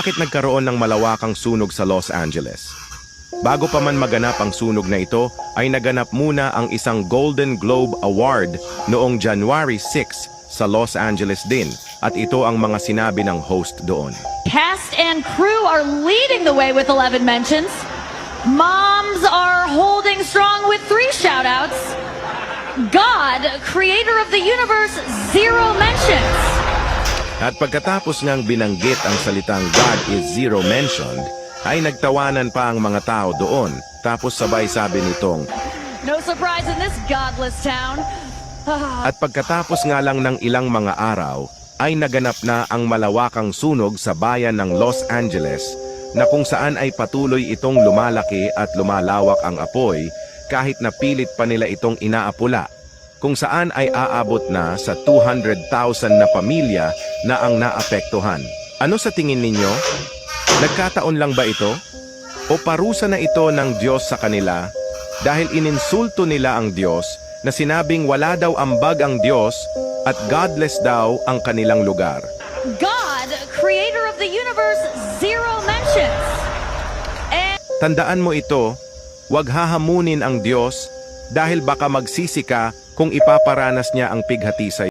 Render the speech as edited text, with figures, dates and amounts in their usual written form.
Bakit nagkaroon ng malawakang sunog sa Los Angeles? Bago pa man maganap ang sunog na ito, ay naganap muna ang isang Golden Globe Award noong January 6 sa Los Angeles din. At ito ang mga sinabi ng host doon. Cast and crew are leading the way with 11 mentions. Moms are holding strong with 3 shout-outs. God, creator of the universe, 0 mentions. At pagkatapos ngang binanggit ang salitang God is zero mentioned, ay nagtawanan pa ang mga tao doon. Tapos sabay sabi nitong, No surprise in this godless town. at pagkatapos nga lang ng ilang mga araw, ay naganap na ang malawakang sunog sa bayan ng Los Angeles na kung saan ay patuloy itong lumalaki at lumalawak ang apoy kahit na pilit pa nila itong inaapula, kung saan ay aabot na sa 200,000 na pamilya na ang naapektuhan. Ano sa tingin ninyo? Nagkataon lang ba ito? O parusa na ito ng Diyos sa kanila dahil ininsulto nila ang Diyos na sinabing wala daw ambag ang Diyos at godless daw ang kanilang lugar? God, creator of the universe, 0 mentions. Tandaan mo ito, huwag hahamunin ang Diyos dahil baka magsisi ka kung ipaparanas niya ang pighati sa iyo.